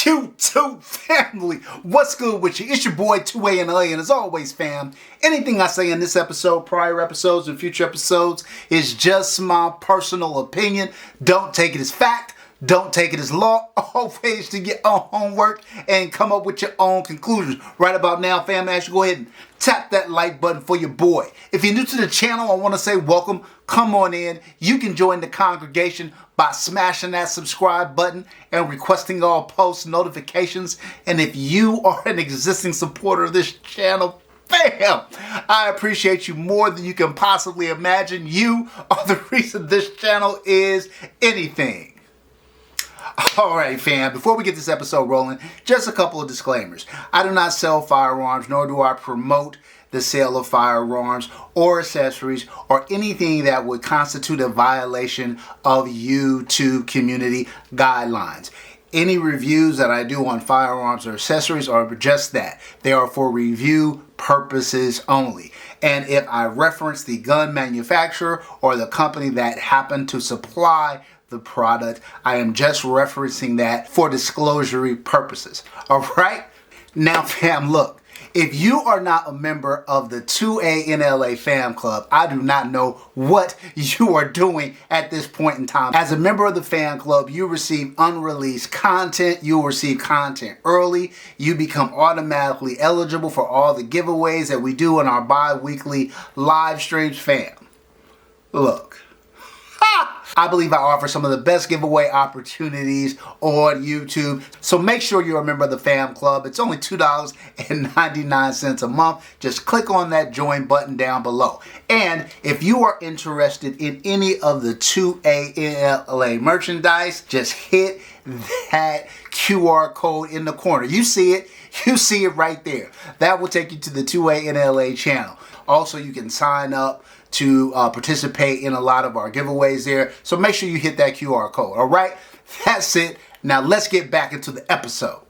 YouTube family, what's good with you? It's your boy 2A and A, and as always, fam, anything I say in this episode, prior episodes, and future episodes is just my personal opinion. Don't take it as fact. Don't take it as law. Always do your own homework and come up with your own conclusions. Right about now, fam, I ask you go ahead and tap that like button for your boy. If you're new to the channel, I want to say welcome. Come on in. You can join the congregation by smashing that subscribe button and requesting all post notifications. And if you are an existing supporter of this channel, bam! I appreciate you more than you can possibly imagine. You are the reason this channel is anything. Alright, fam, before we get this episode rolling, just a couple of disclaimers. I do not sell firearms, nor do I promote the sale of firearms or accessories or anything that would constitute a violation of YouTube community guidelines. Any reviews that I do on firearms or accessories are just that. They are for review purposes only. And if I reference the gun manufacturer or the company that happened to supply the product, I am just referencing that for disclosure purposes. All right? Now, fam, look. If you are not a member of the 2A NLA fam club, I do not know what you are doing at this point in time. As a member of the fan club, you receive unreleased content. You will receive content early. You become automatically eligible for all the giveaways that we do in our bi-weekly live streams, fam. Look. I believe I offer some of the best giveaway opportunities on YouTube. So make sure you're a member of the fam club. It's only $2.99 a month. Just click on that join button down below. And if you are interested in any of the 2A NLA merchandise, just hit that QR code in the corner. You see it. You see it right there. That will take you to the 2A NLA channel. Also, you can sign up to participate in a lot of our giveaways there. So make sure you hit that QR code. All right, that's it. Now let's get back into the episode.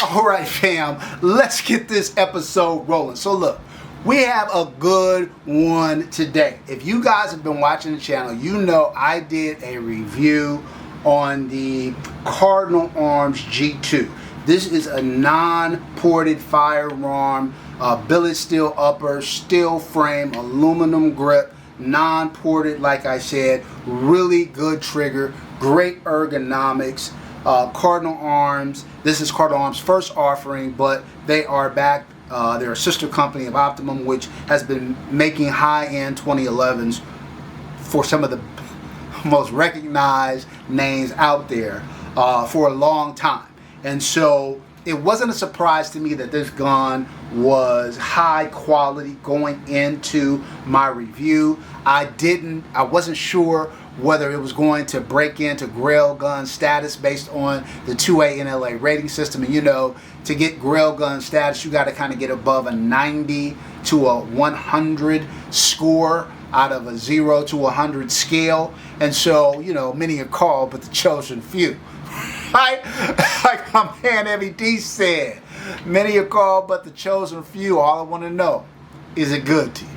All right, fam, let's get this episode rolling. So look, we have a good one today. If you guys have been watching the channel, you know I did a review on the Cardinal Arms G2. This is a non-ported firearm, billet steel upper, steel frame, aluminum grip, non-ported, like I said, really good trigger, great ergonomics. Cardinal Arms, this is Cardinal Arms' first offering, but they are back. They're a sister company of Optimum, which has been making high-end 2011s for some of the most recognized names out there for a long time. And so it wasn't a surprise to me that this gun was high quality going into my review. I wasn't sure whether it was going to break into Grail gun status based on the 2A NLA rating system. And you know, to get Grail gun status, you got to kind of get above a 90 to a 100 score out of a 0 to 100 scale. And so, you know, many are called, but the chosen few. Right? Like my man Evie D said, many are called, but the chosen few. All I want to know, is it good to you?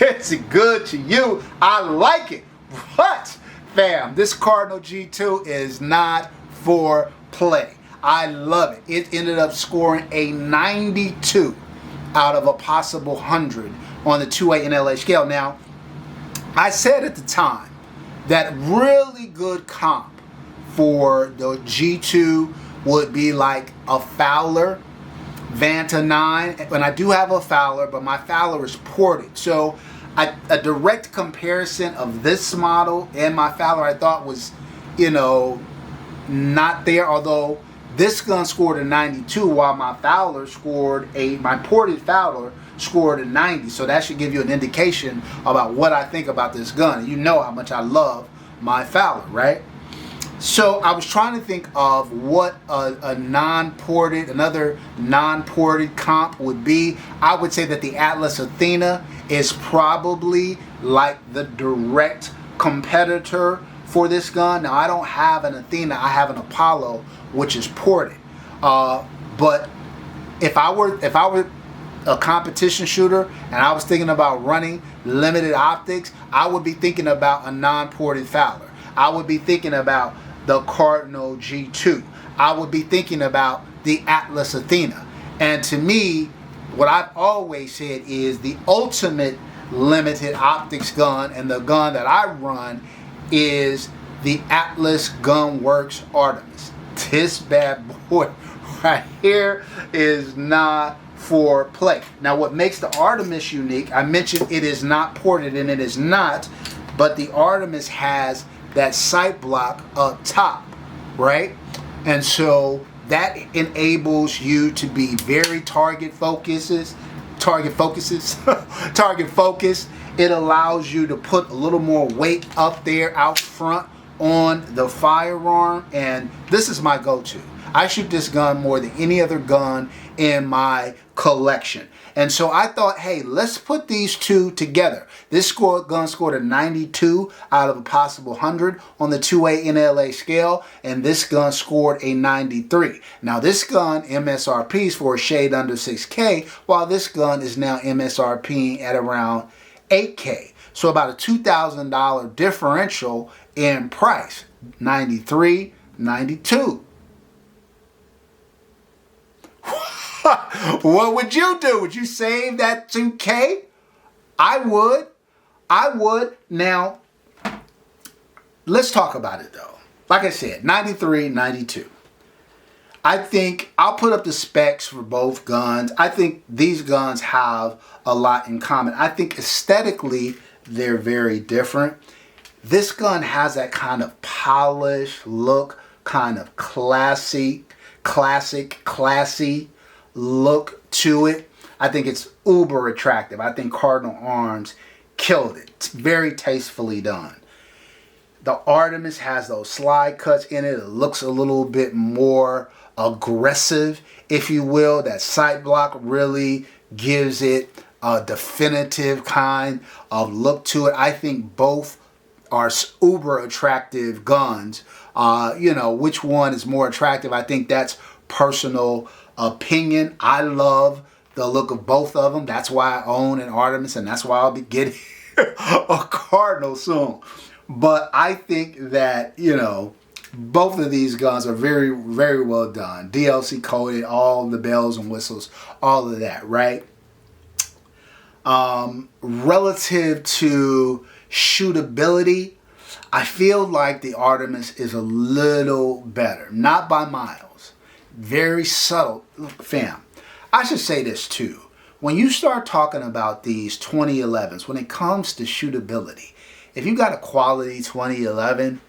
Is it good to you? I like it. But, fam, this Cardinal G2 is not for play. I love it. It ended up scoring a 92 out of a possible 100 on the 2A NLA scale. Now, I said at the time that really good comp for the G2 would be like a Fowler Vanta 9. And I do have a Fowler, but my Fowler is ported. So a direct comparison of this model and my Fowler I thought was, you know, not there. Although this gun scored a 92 while my ported Fowler scored a 90. So that should give you an indication about what I think about this gun. You know how much I love my Fowler, right? So I was trying to think of what another non-ported comp would be. I would say that the Atlas Athena is probably like the direct competitor for this gun. Now I don't have an Athena, I have an Apollo, which is ported. But if I were a competition shooter and I was thinking about running limited optics, I would be thinking about a non-ported Fowler. I would be thinking about the Cardinal G2. I would be thinking about the Atlas Athena. And to me, what I've always said is the ultimate limited optics gun, and the gun that I run is the Atlas Gunworks Artemis. This bad boy right here is not for play. Now, what makes the Artemis unique, I mentioned it is not ported, and it is not, but the Artemis has that sight block up top, right? And so that enables you to be very target focused. It allows you to put a little more weight up there out front on the firearm, and this is my go-to. I shoot this gun more than any other gun in my collection. And so I thought, hey, let's put these two together. This gun scored a 92 out of a possible 100 on the 2A NLA scale, and this gun scored a 93. Now this gun MSRP is for a shade under 6K, while this gun is now MSRP at around 8K. So about a $2,000 differential in price. 93, 92. What would you do? Would you save that 2K? I would. Now, let's talk about it though. Like I said, 93, 92. I think I'll put up the specs for both guns. I think these guns have a lot in common. I think aesthetically, they're very different. This gun has that kind of polished look, kind of classy look to it. I think it's uber attractive. I think Cardinal Arms killed it. It's very tastefully done. The Artemis has those slide cuts in it. It looks a little bit more aggressive, if you will. That sight block really gives it a definitive kind of look to it. I think both are uber attractive guns. Which one is more attractive? I think that's personal opinion. I love the look of both of them. That's why I own an Artemis, and that's why I'll be getting a Cardinal soon. But I think that, both of these guns are very, very well done. DLC coded, all the bells and whistles, all of that, right? Relative to shootability, I feel like the Artemis is a little better. Not by miles. Very subtle. Fam, I should say this too. When you start talking about these 2011s, when it comes to shootability, if you got a quality 2011,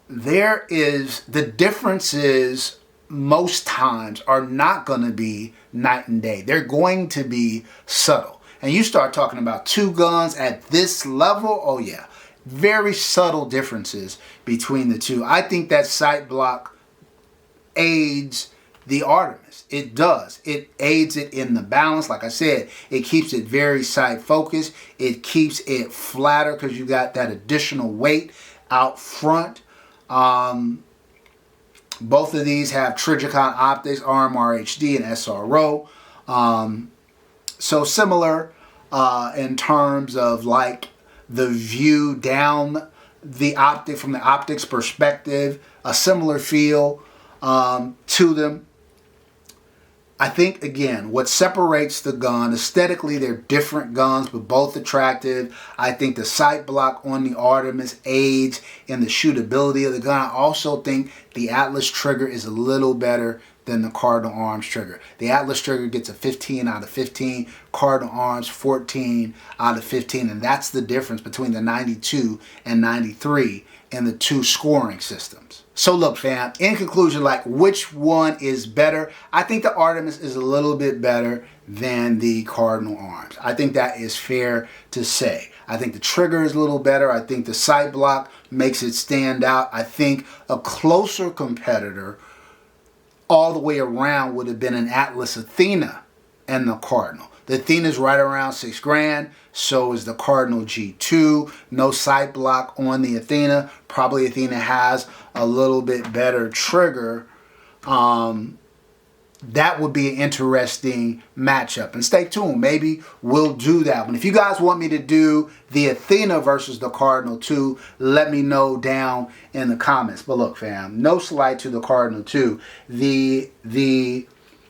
the differences most times are not going to be night and day. They're going to be subtle. And you start talking about two guns at this level, oh yeah, very subtle differences between the two. I think that sight block aids the Artemis. It does. It aids it in the balance. Like I said, it keeps it very sight focused. It keeps it flatter because you got that additional weight out front. Both of these have Trijicon optics, RMR HD and SRO. So similar in terms of like the view down the optic from the optics perspective, a similar feel to them. I think, again, what separates the gun, aesthetically, they're different guns, but both attractive. I think the sight block on the Artemis aids in the shootability of the gun. I also think the Atlas trigger is a little better than the Cardinal Arms trigger. The Atlas trigger gets a 15 out of 15, Cardinal Arms 14 out of 15, and that's the difference between the 92 and 93 in the two scoring systems. So look, fam, in conclusion, like, which one is better? I think the Artemis is a little bit better than the Cardinal Arms. I think that is fair to say. I think the trigger is a little better. I think the sight block makes it stand out. I think a closer competitor all the way around would have been an Atlas Athena and the Cardinal. The Athena's right around $6,000. So is the Cardinal G2. No sight block on the Athena. Probably Athena has a little bit better trigger. that would be an interesting matchup. And stay tuned. Maybe we'll do that one. If you guys want me to do the Athena versus the Cardinal 2, let me know down in the comments. But look, fam, no slight to the Cardinal 2. The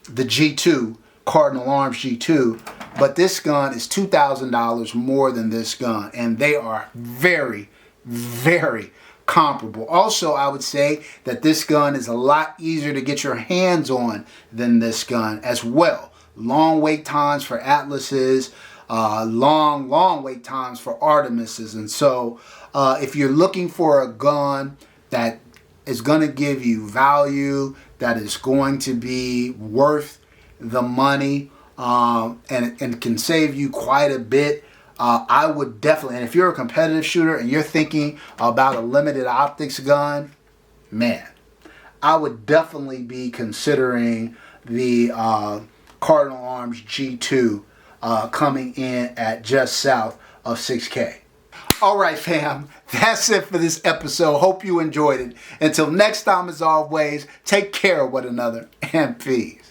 G2, Cardinal Arms G2, but this gun is $2,000 more than this gun. And they are very, very comparable. Also, I would say that this gun is a lot easier to get your hands on than this gun as well. Long wait times for Atlases, long wait times for Artemises. And so if you're looking for a gun that is going to give you value, that is going to be worth the money, and can save you quite a bit, I would definitely, and if you're a competitive shooter and you're thinking about a limited optics gun, man, I would definitely be considering the Cardinal Arms G2 coming in at just south of 6K. All right, fam, that's it for this episode. Hope you enjoyed it. Until next time, as always, take care of one another and peace.